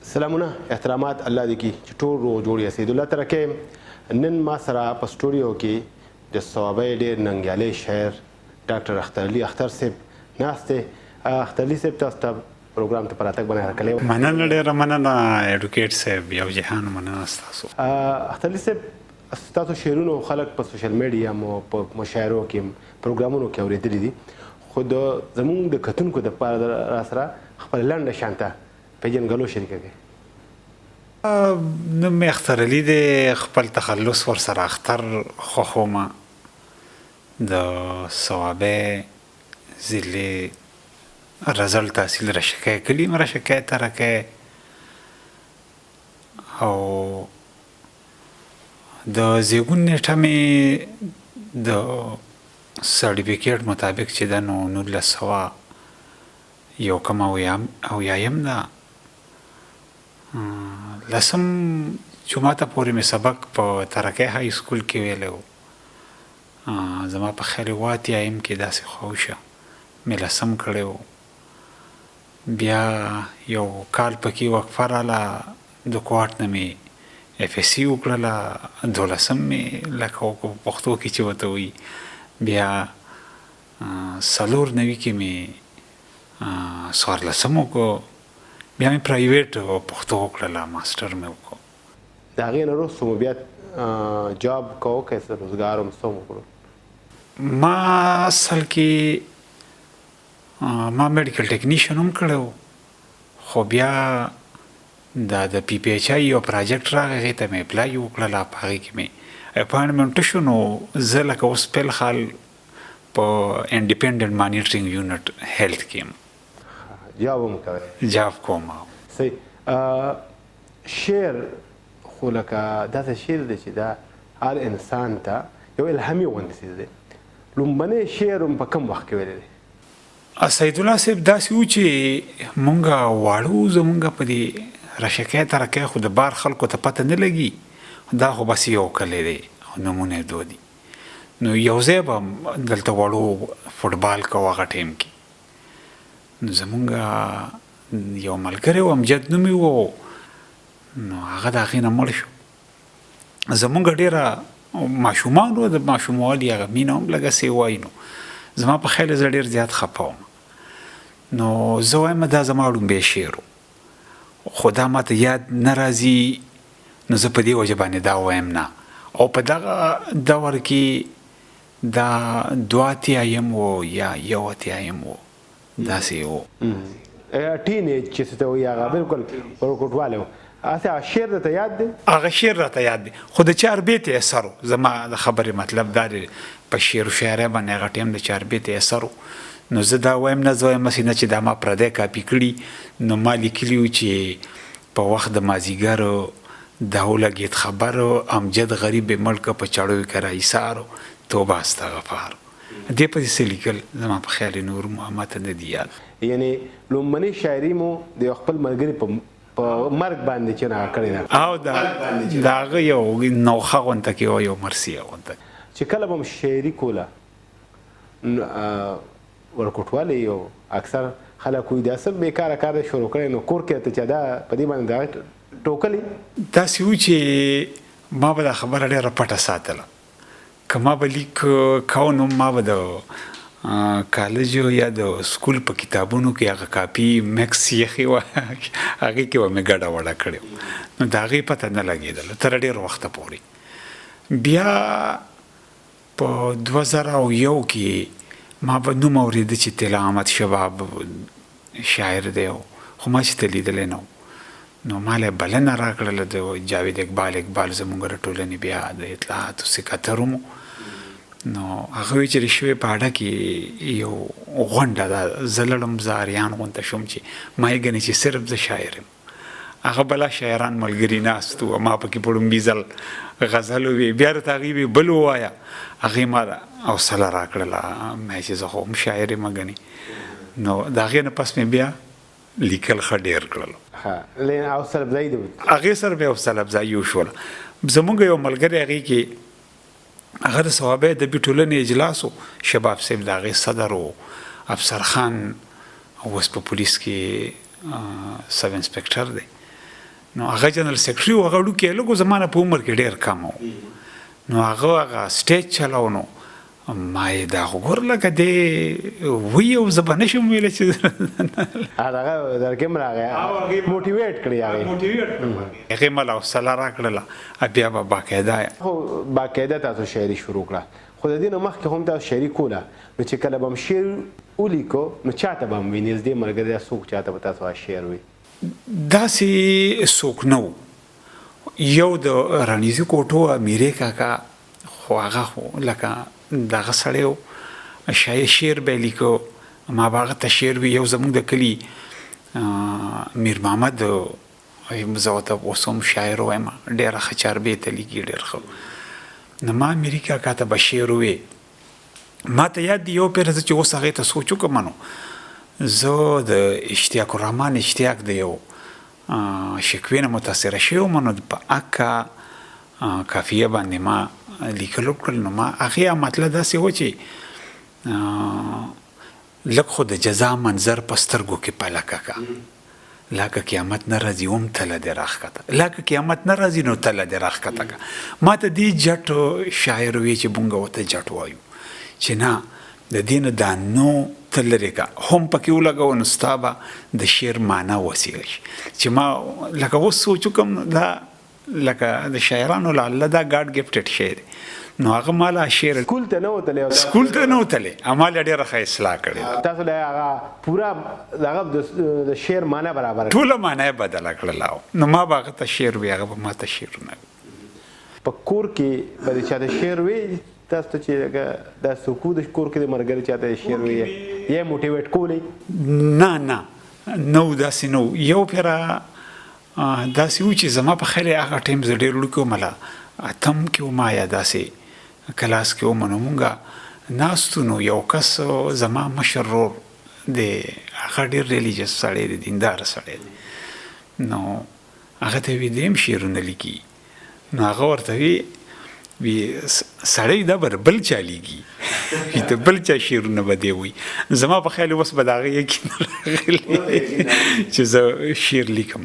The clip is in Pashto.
سلامونه احترامات الله دې کې چې ټول روغ جوړ یاست. الله تعالی کې نن ما سره په سټوډیو کې د صوابۍ ډېر ننګیالی شاعر ډاکټر اختر علي اختر صاحب ناست دی. اختر علي صاحب تاسو ته پروګرام ته په راتګ باندې هرکلی. مننه ډېره مننه ایډوکیټ صاحب یو جهان مننه ستاسو. اختر علي صاحب ستاسو شعرونو خلک په سوشل میډیا مو په مشاعرو کې پروګرامونو کې اورېدلي دي، خو زموږ د کتونکو دپاره را سره خپل لنډه شانته پیژنګلو شریکه کوي. نوم مې اختر علي دی، خپل تخلص ورسره اختر خوښومه. د صوابۍ ضلع رزل تحصیل رشکی کلي م رشکی ترکی او د زیږون نیټه مې د سرټیفیکیټ مطابق چې ده نو 1991 ده. لسم جماعته پورې مې سبق په ترکی های سکول کې ویلی و. زما په خیال واتیم کې داسې خوشه مې لسم کړی و. بیا یو کال پکې وقفه راله، د کوارټ نه مې اف ایس سی وکړله، 12 مې لکه په پښتو کې چې ورته وایي. بیا 94 کې مې 14 وکړو. بیا مې پرایویټ پښتو وکړله، ماسټر مې وکړو. د هغې نه وروسته مو بیا جاب کوو که څه روزګار هم څه وکړو؟ ما اصل کې ما میډیکل ټیکنیشن هم کړی و، خو بیا د پی پی ایچ آی یو پراجیکټ راغی، هغې ته مې اپلای وکړله. په هغې کې مې اپاینټمنټ شو. نو زه لکه اوس فی الحال په انډیپینډنټ مانیټرینګ یونټ هیلث کې یم. جاب هم کوئ؟ جاب کوم. صحیح. شعر خو لکه داسې شعر دی چې دا هر انسان ته یو الهامي غوندې څیز دی. لومبنی شعر هم په کوم وخت کې ویلی دی؟ سید الله صاحب داسې و چې مونږ واړه وو، زمونږ په دې رشکی ترکی خو د بار خلکو ته پته نه لګي، دا خو بس یو کلی دی او نومونه یې 2 دي. نو یو ځای به دلته وړو فوټبال کوو هغه ټیم کې. نو زمونږ یو ملګری و، امجد نوم یې و، نو هغه د هغې نه مړ شو. زمونږ ډېره ماشومان و، د ماشوموالي هغه مینه هم لږه څه وایي. نو زما په خیال زه ډېر زیات خفه وم. نو زه وایم دا زما ړومبی شعر و، خو دا ماته یاد نه راځي. نو زه په دې وجه باندې دا وایم نه. او په دغه دور کې دا 2 اتیایم و یا 1 اتیایم و، داسې و. ټین ایج چې څه ته وایي هغه بلکل ورکوټوالی و. هسې شعر درته یاد دی؟ هغه شعر راته یاد دی، خو د چاربیتې اثر و. زما د خبرې مطلب دا دی په شعر و شاعرۍ باندې هغه ټیم د چاربیتې اثر و. نو زه دا وایم نه، زه وایم هسې نه چې دا ما پردی کاپي کړي. نو ما لیکلي و چې په وخت د مازدیګر دا ولګېد خبر، امجد غریب ملک په چړیو کې راایسار، توبه استغفار. دې پسې څه لیکل زما په خیال نور ماته نه دي یاد. یعنې لومبنۍ شاعري مو د یو خپل ملګري په مرګ باندې چې هغه کړې ده، او د هغه یو نوخه غونته کې و، یو مرثیه غونته چې کله به م شاعري کوله ورکوټوالی یو اکثر خلک وایي دا څه بېکاره کار دی شروع کړی. نو کور کې ته چې دا په دې باندې دا ټوکلي داسې و چې ما به دا خبره ډېره پټه ساتله. که ما به لیک کو نو ما به د کالج یا د سکول په کتابونو کې هغه کاپي میکس یخي وه، هغې کې به مې ګډه وډه کړې وه. نو د هغې پته نه لګېدله تر ډېر وخته پورې. بیا په 2001 کې ما به نوم اورېده چې طلا احمد شباب شاعر دی، خو ما چې ته لیدلی نه و. نو ما له بلنه راکړله د جاوید اقبال زموږ د ټولنې بیا د اطلاعاتو سکاتر و. نو هغه وایي چې د شپې په اډه کې یو غونډه ده، زه لړم، زه اریان غونته شوم چې ما یې ګڼې چې صرف زه شاعر یم. هغه بلا شاعران ملګري ناست وو، ما پکې په ړومبي ځل غزل وویې. بیا راته هغې ویې بل ووایه. هغې ما حوصله راکړله ما چې زه خو هم شاعر یم ګڼې. نو د هغې نه پس مې بیا لیکل ښه ډېر کړلو. حوصله افزایي ده هغې سره بیا حوصله افزایي وشوله. زمونږ یو ملګری هغې کې هغه د صوابۍ ادبي ټولنې اجلاس و، شباب صاحب د هغې صدر و، افسر خان اوس په پولیس کې سب انسپکټر دی. نو هغه جنرال سیکرټري و، هغه وړوکی لږ و، زما نه په عمر کې ډېر کم و. نو هغه سټیج چلاو. نو ما یې دا خو ګور لکه دی وی او زه به نشم ویلی چې هغه درکې م راغی موټیویټ کړي هغې مله حوصله راکړله، بیا به باقاعده خو باقاعده تاسو شاعري شروع کړه. خو د دې نه مخکې هم تاسو شاعري کوله، نو چې کله به م شعر ولیکو نو چاته به م وي نږدې ملګری څوک چاته به تاسو شعر وي؟ داسې څوک نه و. یو د رانیزي کوټو امیرې کاکا، خو هغه خو لکه دغه سړی و، شعر به یې لیکو، ما به هغه ته شعر وي. یو زموږ د کلي میر محمد، زه ورته اوس هم شاعر وایم، ډېره ښه چاربې ته لیکي، ډېر ښه. نو ما امیري کاکا ته به شعر ووې. ما ته یاد دی یو پېره زه چې اوس هغې ته سوچ وکړم، نو زه د اشتیاق الرحمن اشتیاق د یو شکوې نه متاثره شوی وم، نو په اکا کافیه باندې ما لیکل وکړل. نو ما هغې مطلب داسې و چې لږ خو د جزا منظر په سترګو کې پلکه کا، لکه قیامت نه راځي هم تله دې راښکته، لکه قیامت نه راځي نو تله دې راښکته کا. ما ته دې جټ شاعر وی چې مونږ ورته جټ وایو، چې نه د دې نه دا نو ته لرې کا، هم پکې ولګوه نو ستا به د شعر معنا وسیږي. چې ما لکه اوس سوچ وکړم دا لکه د شاعرانو لعله دا ګاډ ګفټډ شی دی. نو هغه مالا شعر سکول ته نه وتلی؟ سکول ته نه وتلی، اما له ډېره ښه اصلاح کړې. تاسو له هغه پوره هغه د شعر معنا برابر ټوله معنا یې بدله کړله. نو ما به هغه ته شعر وي، هغه به ما ته شعرونه وي. په کور کې به د چا د شعر وي تاسو ته چې دا څوک د کور کې د ملګري چاته د شعر وي یې موټیویټ کولی؟ نه نو داسې نو. یو پېره داسې و چې زما په خیال هغه ټایم زه ډېر وړوکی وم، اتم کې وم یا داسې کلاس کې وم. نو مونږ ناستو، نو یو کس زما مشر ورور دی، هغه ډېر ریلیجس سړی دی، دینداره سړی دی. نو هغه ته وي دی هم شعرونه لیکي. نو هغه ورته وي سړی دا به بل چا لیکي، د بل چا شعرونه به دی وي. زما په خیال اوس به د هغه یقین راغلی چې زه شعر لیکم.